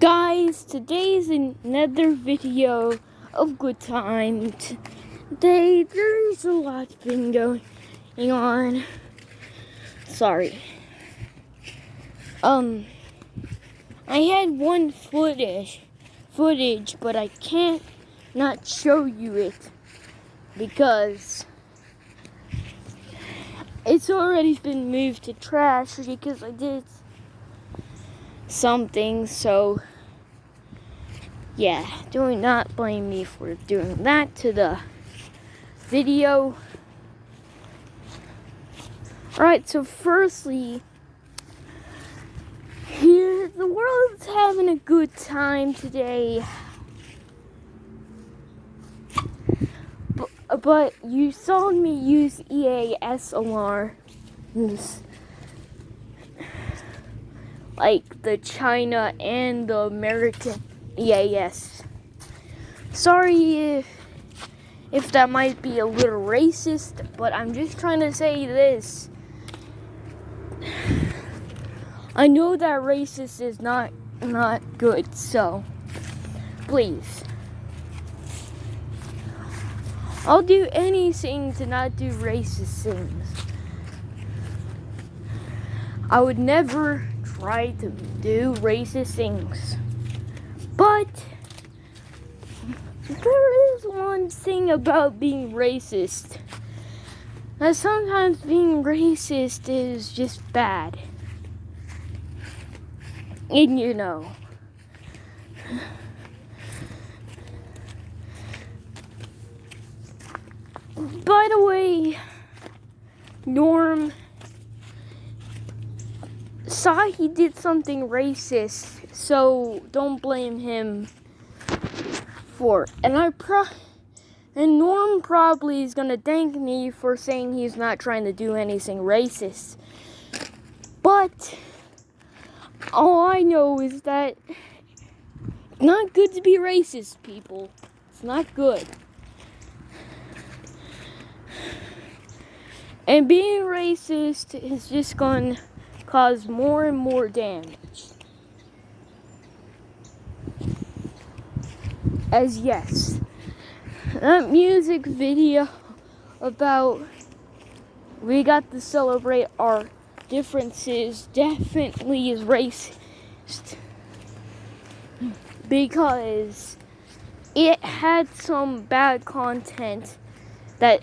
Guys, today's another video of good time. Today, there's a lot been going on. Sorry. I had one footage, but I can't not show you it because it's already been moved to trash because I did something, so yeah, do not blame me for doing that to the video. Alright, so firstly, here, the world's having a good time today. But you saw me use EASLR, like the China and the American EAS. Sorry if that might be a little racist, but I'm just trying to say this. I know that racist is not good, so please. I'll do anything to not do racist things. I would never try to do racist things. But there is one thing about being racist. That sometimes being racist is just bad. And you know. By the way, Norm saw he did something racist, so don't blame him for it. And Norm probably is gonna thank me for saying he's not trying to do anything racist. But all I know is that it's not good to be racist, people. It's not good. And being racist is just going to cause more and more damage. As yes, that music video about we got to celebrate our differences definitely is racist. Because it had some bad content that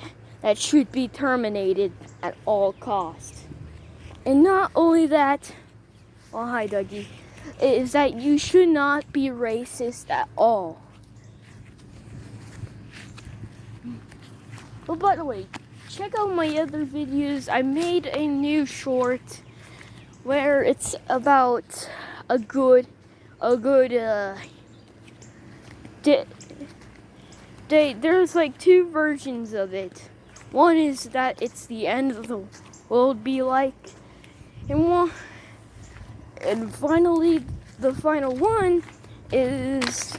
should be terminated at all costs. And not only that, oh hi Dougie, is that you should not be racist at all. But by the way, check out my other videos. I made a new short where it's about there's like two versions of it. One is that it's the end of the world be like, and finally the final one is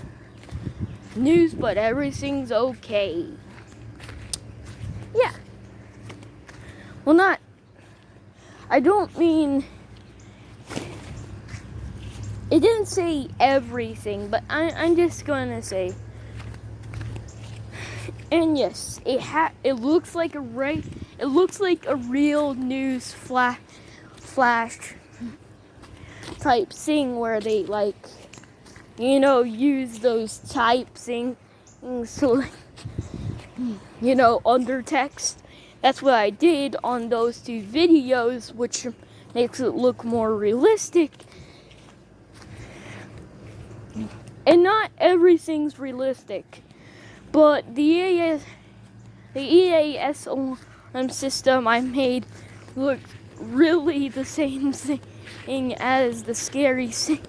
news but everything's okay. Yeah. Well, I don't mean, it didn't say everything, but I'm just gonna say. And yes, it looks like a real news flash type thing where they use those type things so under text. That's what I did on those two videos, which makes it look more realistic. And not everything's realistic. But the EASLM system I made looked really the same thing as the scary thing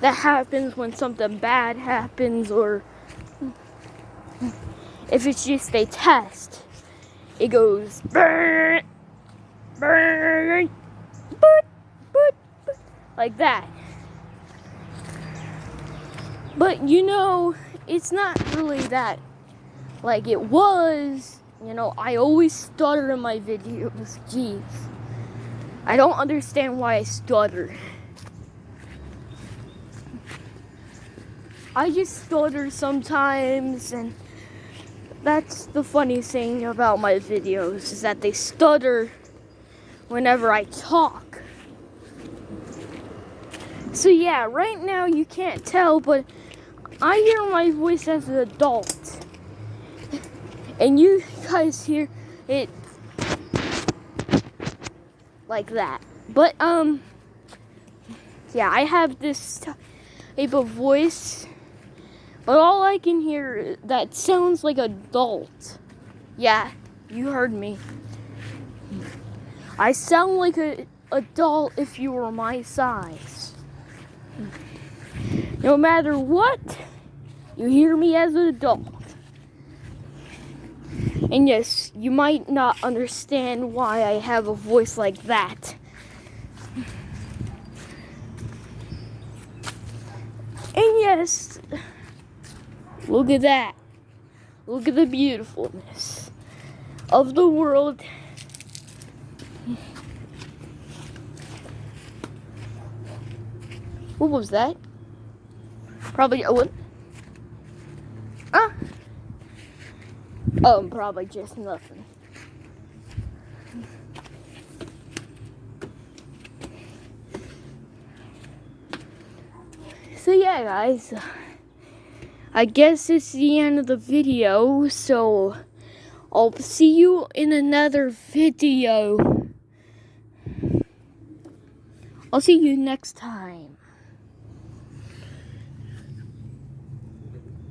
that happens when something bad happens, or if it's just a test. It goes burn, burn, but, like that. But it's not really that like it was. I always stutter in my videos. Jeez. I don't understand why I stutter. I just stutter sometimes, and that's the funny thing about my videos, is that they stutter whenever I talk. So yeah, right now you can't tell, but I hear my voice as an adult. And you guys hear it like that. But, yeah, I have this type of voice, but all I can hear that sounds like adult. Yeah, you heard me. I sound like an adult if you were my size. No matter what, you hear me as an adult. And yes, you might not understand why I have a voice like that. And yes, look at that. Look at the beautifulness of the world. What was that? Probably Owen. Probably just nothing. So yeah, guys, I guess it's the end of the video, so I'll see you in another video. I'll see you next time.